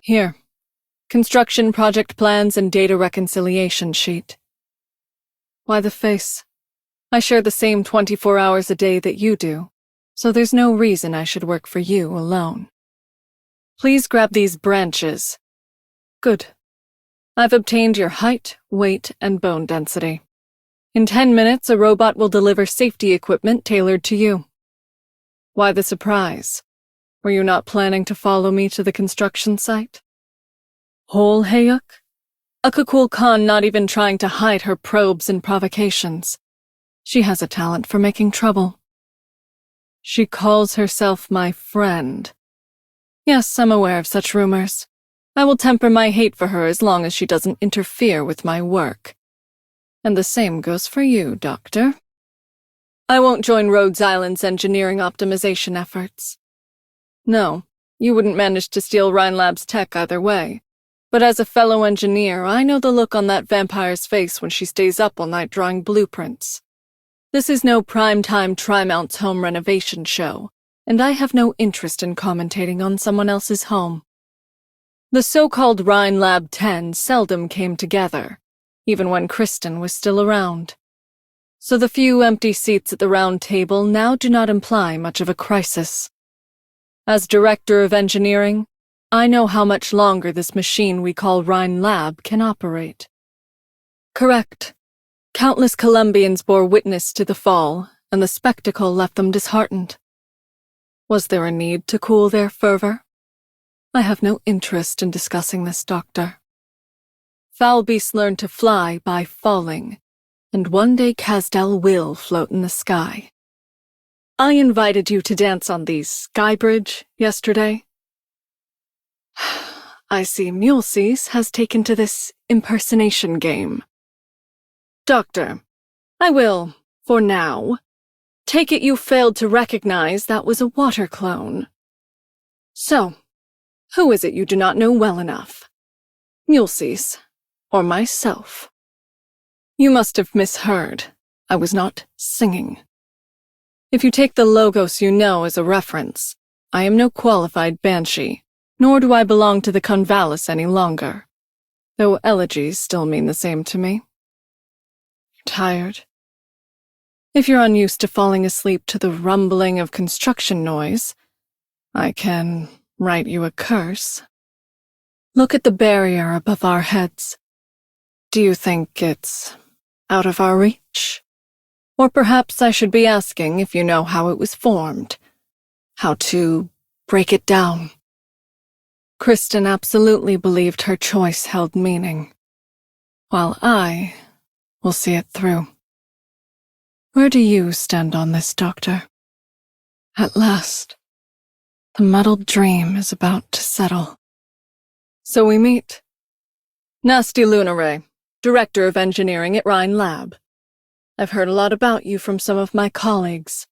Here. Construction project plans and data reconciliation sheet. Why the face? I share the same 24 hours a day that you do, so there's no reason I should work for you alone. Please grab these branches. Good. I've obtained your height, weight, and bone density. In 10 minutes, a robot will deliver safety equipment tailored to you. Why the surprise? Were you not planning to follow me to the construction site? Whole Hayuk? Akakul Khan not even trying to hide her probes and provocations. She has a talent for making trouble. She calls herself my friend. Yes, I'm aware of such rumors. I will temper my hate for her as long as she doesn't interfere with my work. And the same goes for you, Doctor. I won't join Rhodes Island's engineering optimization efforts. No, you wouldn't manage to steal Rhinelab's tech either way. But as a fellow engineer, I know the look on that vampire's face when she stays up all night drawing blueprints. This is no prime-time Trimount's home renovation show, and I have no interest in commentating on someone else's home. The so-called Rhinelab 10 seldom came together, even when Kristen was still around. So the few empty seats at the round table now do not imply much of a crisis. As Director of Engineering, I know how much longer this machine we call Rhinelab can operate. Correct. Countless Colombians bore witness to the fall, and the spectacle left them disheartened. Was there a need to cool their fervor? I have no interest in discussing this, Doctor. Foul beasts learn to fly by falling, and one day Casdell will float in the sky. I invited you to dance on the Skybridge yesterday. I see Mulesys has taken to this impersonation game. Doctor, I will, for now, take it you failed to recognize that was a water clone. So, who is it you do not know well enough? Mulesys, or myself? You must have misheard. I was not singing. If you take the logos you know as a reference, I am no qualified banshee, nor do I belong to the Convalis any longer, though elegies still mean the same to me. Tired? If you're unused to falling asleep to the rumbling of construction noise, I can write you a curse. Look at the barrier above our heads. Do you think it's out of our reach? Or perhaps I should be asking if you know how it was formed, how to break it down. Kristen absolutely believed her choice held meaning, while I will see it through. Where do you stand on this, Doctor? At last, the muddled dream is about to settle. So we meet. Nasti Lunare, Director of Engineering at Rhinelab. I've heard a lot about you from some of my colleagues.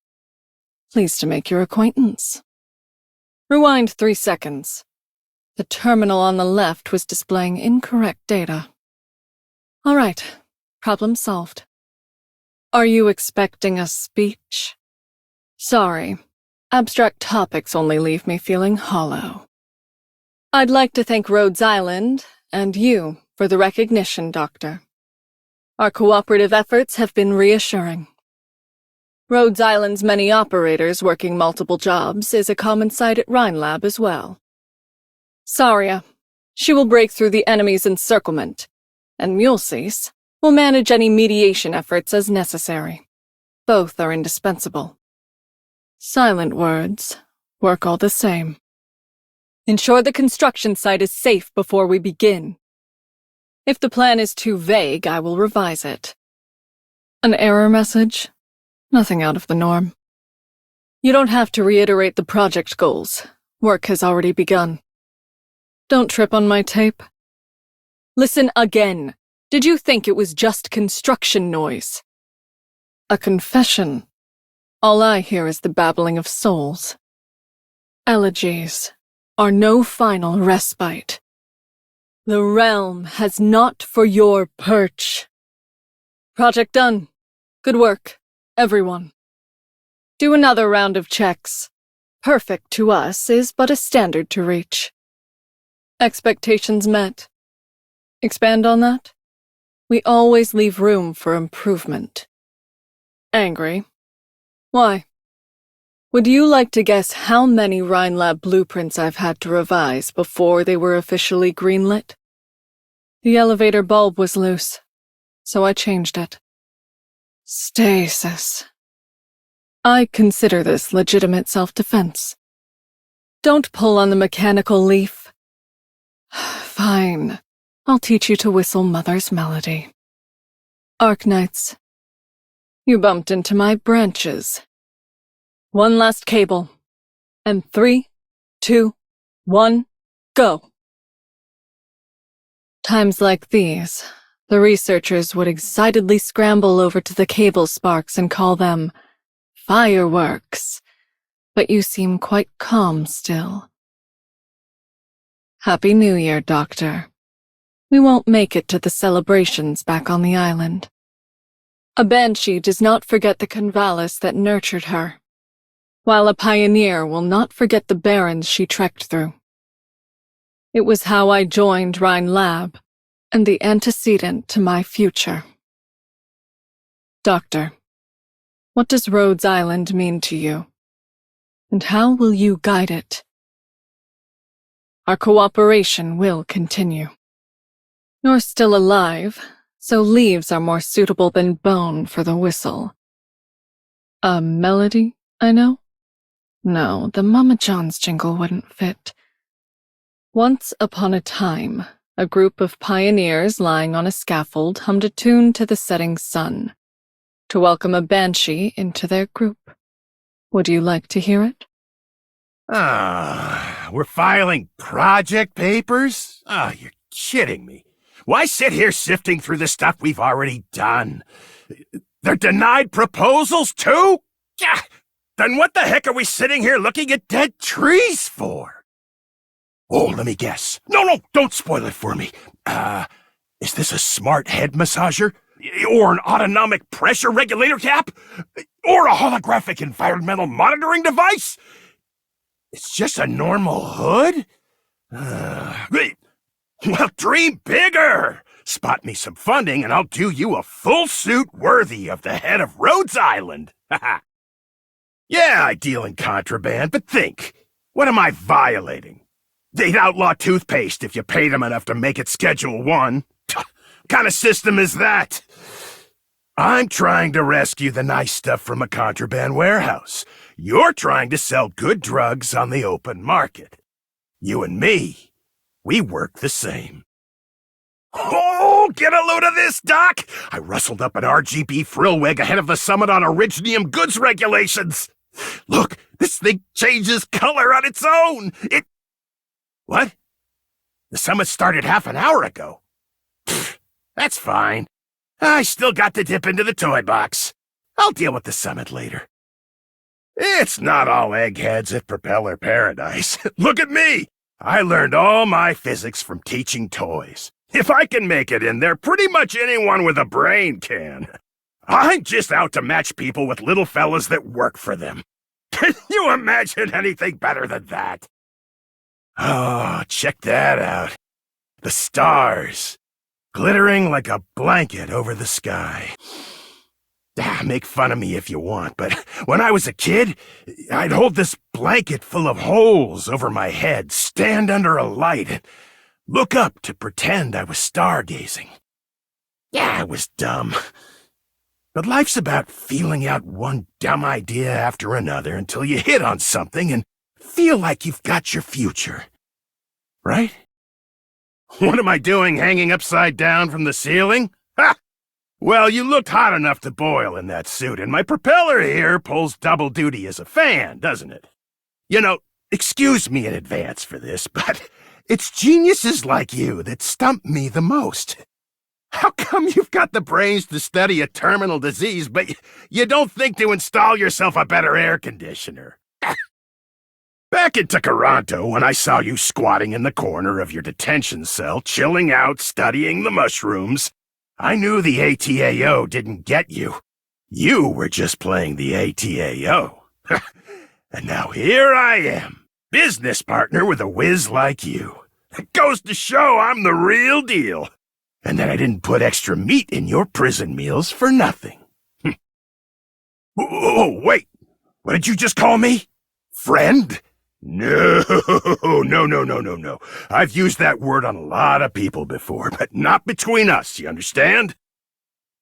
Pleased to make your acquaintance. Rewind 3 seconds. The terminal on the left was displaying incorrect data. All right, problem solved. Are you expecting a speech? Sorry, abstract topics only leave me feeling hollow. I'd like to thank Rhodes Island and you for the recognition, Doctor. Our cooperative efforts have been reassuring. Rhodes Island's many operators working multiple jobs is a common sight at Rhinelab as well. Saria, she will break through the enemy's encirclement, and Mulesys will manage any mediation efforts as necessary. Both are indispensable. Silent words work all the same. Ensure the construction site is safe before we begin. If the plan is too vague, I will revise it. An error message? Nothing out of the norm. You don't have to reiterate the project goals. Work has already begun. Don't trip on my tape. Listen again. Did you think it was just construction noise? A confession. All I hear is the babbling of souls. Elegies are no final respite. The realm has not for your perch. Project done. Good work, everyone. Do another round of checks. Perfect to us is but a standard to reach. Expectations met. Expand on that? We always leave room for improvement. Angry? Why? Would you like to guess how many Rhinelab blueprints I've had to revise before they were officially greenlit? The elevator bulb was loose, so I changed it. Stasis. I consider this legitimate self-defense. Don't pull on the mechanical leaf. Fine. I'll teach you to whistle Mother's Melody. Arknights. You bumped into my branches. One last cable. And 3, 2, 1, go. Times like these, the researchers would excitedly scramble over to the cable sparks and call them fireworks. But you seem quite calm still. Happy New Year, Doctor. We won't make it to the celebrations back on the island. A banshee does not forget the convalesce that nurtured her, while a pioneer will not forget the barrens she trekked through. It was how I joined Rhinelab, and the antecedent to my future. Doctor, what does Rhodes Island mean to you? And how will you guide it? Our cooperation will continue. You're still alive, so leaves are more suitable than bone for the whistle. A melody, I know? No, the Mama John's jingle wouldn't fit. Once upon a time, a group of pioneers lying on a scaffold hummed a tune to the setting sun, to welcome a banshee into their group. Would you like to hear it? We're filing project papers? You're kidding me. Why sit here sifting through the stuff we've already done? They're denied proposals, too? Then what the heck are we sitting here looking at dead trees for? Oh, let me guess. No, don't spoil it for me. Is this a smart head massager? Or an autonomic pressure regulator cap? Or a holographic environmental monitoring device? It's just a normal hood? Well, dream bigger! Spot me some funding and I'll do you a full suit worthy of the head of Rhodes Island. Yeah, I deal in contraband, but think, what am I violating? They'd outlaw toothpaste if you paid them enough to make it Schedule 1. What kind of system is that? I'm trying to rescue the nice stuff from a contraband warehouse. You're trying to sell good drugs on the open market. You and me, we work the same. Oh, get a load of this, Doc! I rustled up an RGB frill wig ahead of the summit on Originium goods regulations. Look, this thing changes color on its own. What? The summit started half an hour ago. Pfft, that's fine. I still got to dip into the toy box. I'll deal with the summit later. It's not all eggheads at Propeller Paradise. Look at me! I learned all my physics from teaching toys. If I can make it in there, pretty much anyone with a brain can. I'm just out to match people with little fellas that work for them. Can you imagine anything better than that? Oh, check that out. The stars, glittering like a blanket over the sky. Make fun of me if you want, but when I was a kid, I'd hold this blanket full of holes over my head, stand under a light, and look up to pretend I was stargazing. Yeah, it was dumb. But life's about feeling out one dumb idea after another until you hit on something and feel like you've got your future. Right? What am I doing hanging upside down from the ceiling? Ha! Well, you looked hot enough to boil in that suit, and my propeller here pulls double duty as a fan, doesn't it? You know, excuse me in advance for this, but it's geniuses like you that stump me the most. How come you've got the brains to study a terminal disease, but you don't think to install yourself a better air conditioner? Back in Toronto, when I saw you squatting in the corner of your detention cell, chilling out, studying the mushrooms, I knew the ATAO didn't get you. You were just playing the ATAO. And now here I am, business partner with a whiz like you. It goes to show I'm the real deal. And that I didn't put extra meat in your prison meals for nothing. Oh, wait. What did you just call me? Friend? No. I've used that word on a lot of people before, but not between us, you understand?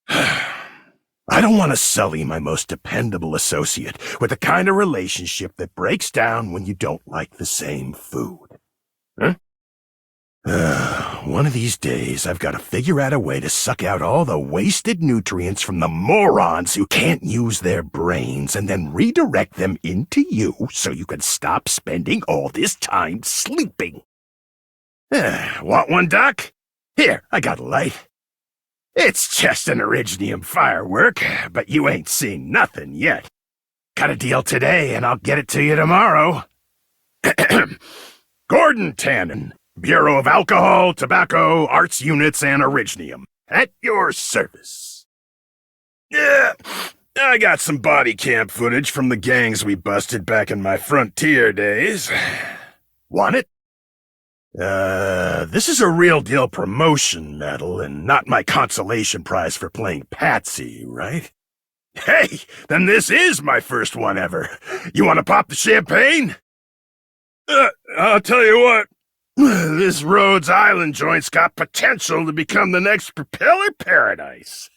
I don't want to sully my most dependable associate with the kind of relationship that breaks down when you don't like the same food. Huh? One of these days, I've got to figure out a way to suck out all the wasted nutrients from the morons who can't use their brains and then redirect them into you so you can stop spending all this time sleeping. Want one, Doc? Here, I got a light. It's just an Originium firework, but you ain't seen nothing yet. Got a deal today, and I'll get it to you tomorrow. Gordon Tannen, Bureau of Alcohol, Tobacco, Arts Units, and Originium. At your service. Yeah, I got some body cam footage from the gangs we busted back in my frontier days. Want it? This is a real deal promotion medal and not my consolation prize for playing Patsy, right? Hey, then this is my first one ever. You want to pop the champagne? I'll tell you what. This Rhodes Island joint's got potential to become the next Propeller Paradise.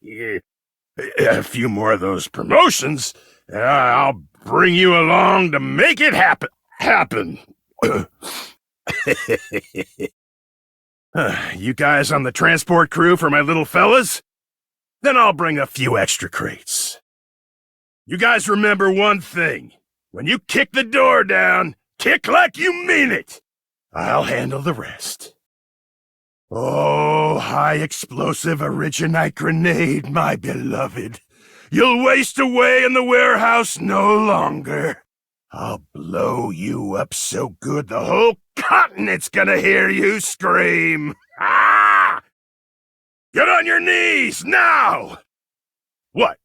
A few more of those promotions, and I'll bring you along to make it happen. You guys on the transport crew for my little fellas? Then I'll bring a few extra crates. You guys remember one thing. When you kick the door down, kick like you mean it. I'll handle the rest. Oh, high-explosive Originite grenade, my beloved. You'll waste away in the warehouse no longer. I'll blow you up so good the whole continent's gonna hear you scream. Ah! Get on your knees, now! What?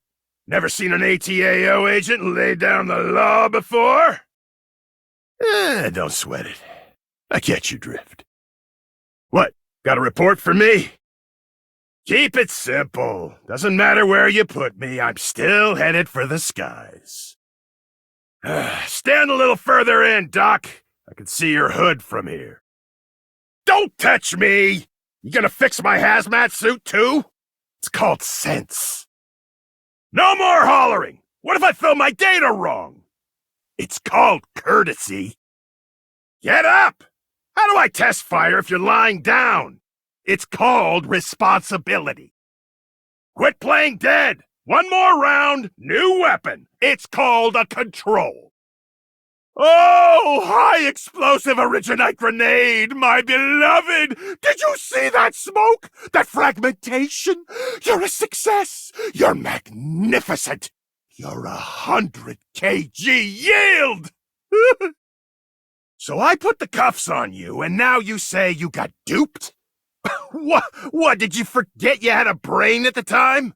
Never seen an ATAO agent lay down the law before? Don't sweat it. I catch your drift. What, got a report for me? Keep it simple. Doesn't matter where you put me, I'm still headed for the skies. Stand a little further in, Doc. I can see your hood from here. Don't touch me! You gonna fix my hazmat suit, too? It's called sense. No more hollering! What if I fill my data wrong? It's called courtesy. Get up! How do I test fire if you're lying down? It's called responsibility. Quit playing dead! One more round, new weapon. It's called a control. Oh, high-explosive Originite grenade, my beloved! Did you see that smoke? That fragmentation? You're a success! You're magnificent! You're 100 kg yield! So I put the cuffs on you, and now you say you got duped? What, did you forget you had a brain at the time?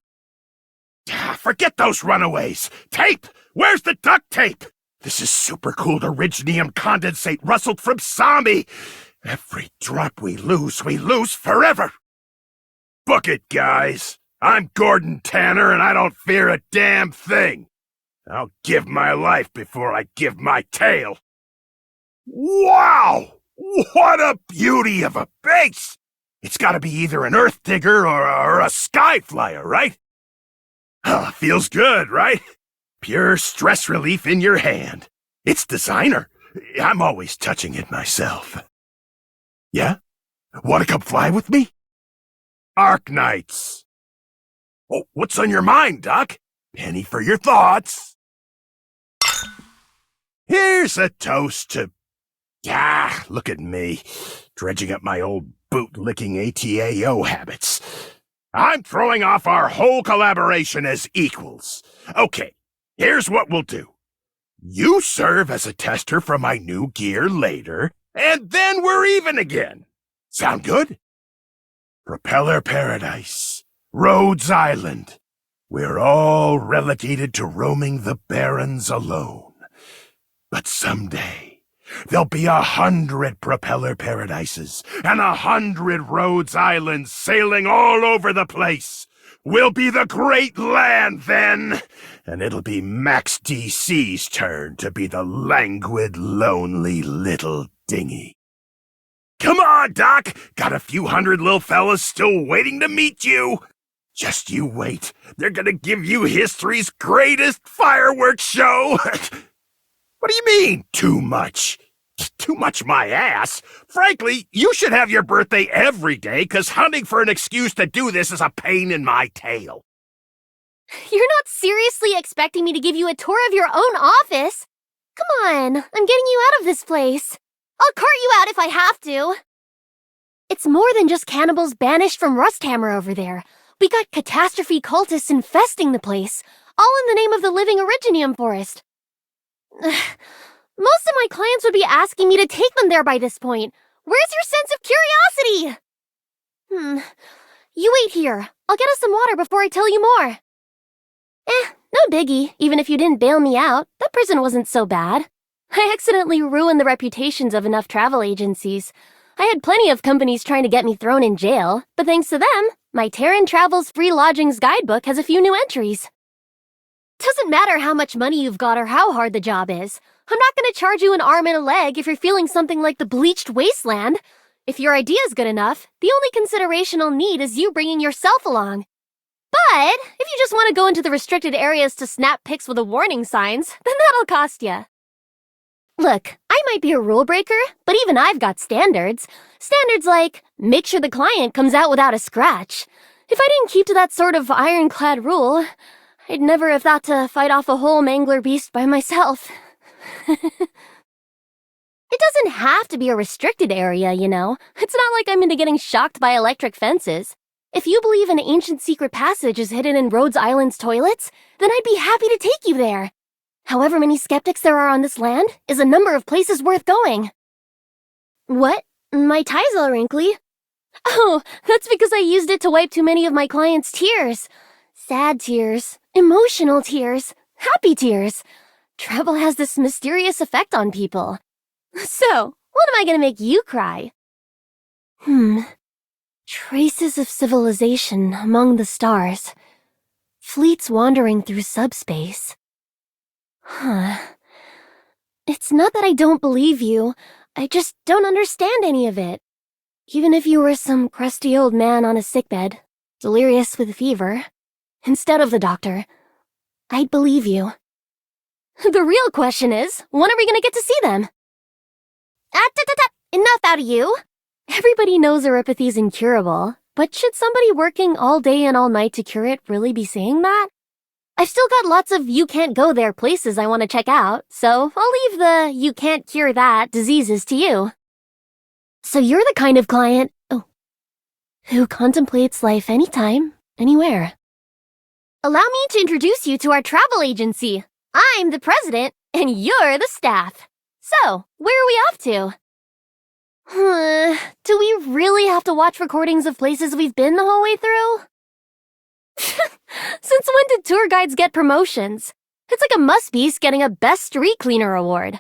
Forget those runaways! Tape! Where's the duct tape? This is super-cooled Originium condensate rustled from Sami! Every drop we lose forever! Book it, guys! I'm Gordon Tanner, and I don't fear a damn thing! I'll give my life before I give my tail! Wow! What a beauty of a base! It's gotta be either an earth digger or a sky flyer, right? Feels good, right? Pure stress relief in your hand. It's designer. I'm always touching it myself. Yeah? Wanna come fly with me? Arknights. Oh, what's on your mind, Doc? Penny for your thoughts. Here's a toast to... look at me, dredging up my old boot-licking ATAO habits. I'm throwing off our whole collaboration as equals. Okay, here's what we'll do. You serve as a tester for my new gear later, and then we're even again. Sound good? Propeller Paradise, Rhodes Island. We're all relegated to roaming the barrens alone. But someday, There'll be 100 propeller paradises and 100 Rhodes Islands sailing all over the place. We'll be the great land then, and it'll be Max DC's turn to be the languid, lonely little dinghy. Come on, Doc! Got a few hundred little fellas still waiting to meet you. Just you wait. They're gonna give you history's greatest fireworks show. What do you mean, too much? Too much my ass? Frankly, you should have your birthday every day, 'cause hunting for an excuse to do this is a pain in my tail. You're not seriously expecting me to give you a tour of your own office? Come on, I'm getting you out of this place. I'll cart you out if I have to. It's more than just cannibals banished from Rusthammer over there. We got catastrophe cultists infesting the place, all in the name of the living Originium forest. Most of my clients would be asking me to take them there by this point. Where's your sense of curiosity? You wait here. I'll get us some water before I tell you more. No biggie, even if you didn't bail me out. That prison wasn't so bad. I accidentally ruined the reputations of enough travel agencies. I had plenty of companies trying to get me thrown in jail, but thanks to them, my Terran Travels Free Lodgings guidebook has a few new entries. Doesn't matter how much money you've got or how hard the job is. I'm not going to charge you an arm and a leg if you're feeling something like the bleached wasteland. If your idea's good enough, the only consideration I'll need is you bringing yourself along. But if you just want to go into the restricted areas to snap pics with the warning signs, then that'll cost you. Look, I might be a rule breaker, but even I've got standards. Standards like, make sure the client comes out without a scratch. If I didn't keep to that sort of ironclad rule, I'd never have thought to fight off a whole mangler beast by myself. It doesn't have to be a restricted area, you know. It's not like I'm into getting shocked by electric fences. If you believe an ancient secret passage is hidden in Rhodes Island's toilets, then I'd be happy to take you there. However many skeptics there are on this land is a number of places worth going. What? My tie's all wrinkly. Oh, that's because I used it to wipe too many of my clients' tears. Sad tears, emotional tears, happy tears. Travel has this mysterious effect on people. So, what am I gonna make you cry? Traces of civilization among the stars. Fleets wandering through subspace. It's not that I don't believe you. I just don't understand any of it. Even if you were some crusty old man on a sickbed, delirious with fever, instead of the doctor, I'd believe you. The real question is, when are we gonna get to see them? Enough out of you! Everybody knows neuropathy's incurable, but should somebody working all day and all night to cure it really be saying that? I've still got lots of you-can't-go-there places I want to check out, so I'll leave the you-can't-cure-that diseases to you. So you're the kind of client, who contemplates life anytime, anywhere. Allow me to introduce you to our travel agency. I'm the president, and you're the staff. So, where are we off to? Do we really have to watch recordings of places we've been the whole way through? Since when did tour guides get promotions? It's like a must-be's getting a Best Street Cleaner award.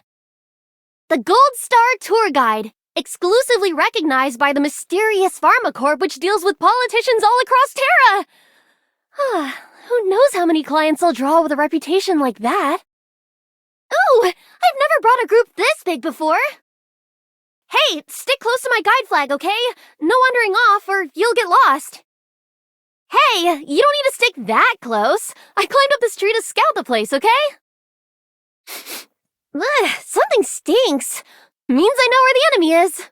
The Gold Star Tour Guide, exclusively recognized by the mysterious Pharmacorp which deals with politicians all across Terra. Who knows how many clients I'll draw with a reputation like that? Ooh, I've never brought a group this big before. Hey, stick close to my guide flag, okay? No wandering off or you'll get lost. Hey, you don't need to stick that close. I climbed up the street to scout the place, okay? Something stinks. Means I know where the enemy is.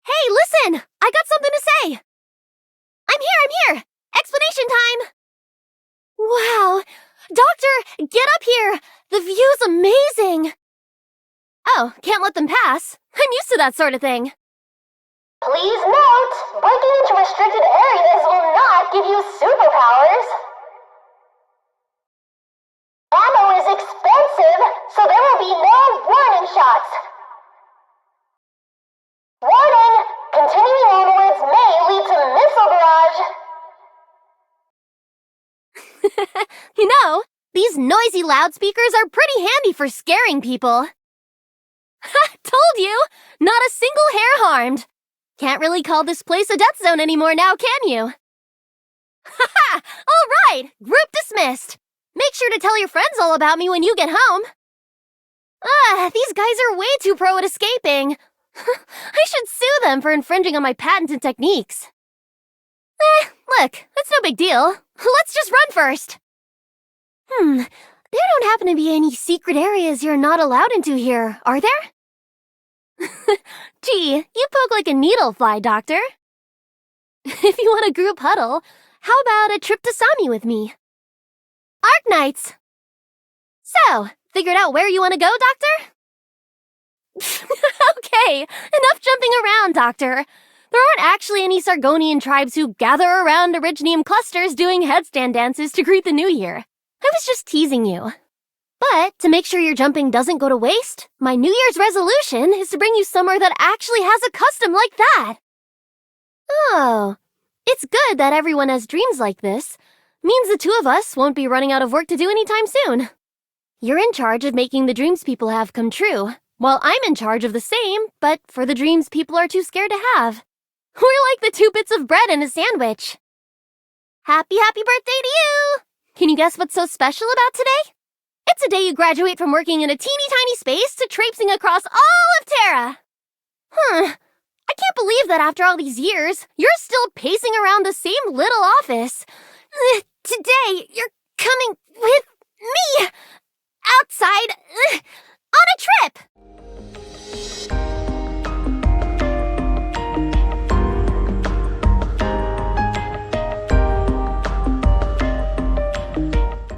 Hey, listen! I got something to say! I'm here! Explanation time! Wow! Doctor, get up here! The view's amazing! Oh, can't let them pass. I'm used to that sort of thing. Please note, breaking into restricted areas will not give you superpowers. Ammo is expensive, so there will be no warning shots. Warning! Continuing onwards may lead to missile barrage. You know, these noisy loudspeakers are pretty handy for scaring people. Told you! Not a single hair harmed. Can't really call this place a death zone anymore now, can you? Haha! All right! Group dismissed. Make sure to tell your friends all about me when you get home. These guys are way too pro at escaping. I should sue them for infringing on my patented techniques. Look, that's no big deal. Let's just run first. There don't happen to be any secret areas you're not allowed into here, are there? Gee, you poke like a needle fly, Doctor. If you want a group huddle, how about a trip to Sami with me? Arknights! So, figured out where you want to go, Doctor? Okay, enough jumping around, Doctor. There aren't actually any Sargonian tribes who gather around Originium clusters doing headstand dances to greet the new year. I was just teasing you. But to make sure your jumping doesn't go to waste, my New Year's resolution is to bring you somewhere that actually has a custom like that. Oh, it's good that everyone has dreams like this. Means the two of us won't be running out of work to do anytime soon. You're in charge of making the dreams people have come true, while I'm in charge of the same, but for the dreams people are too scared to have. We're like the two bits of bread in a sandwich. Happy birthday to you! Can you guess what's so special about today? It's a day you graduate from working in a teeny tiny space to traipsing across all of Terra. I can't believe that after all these years, you're still pacing around the same little office. Today, you're coming with me outside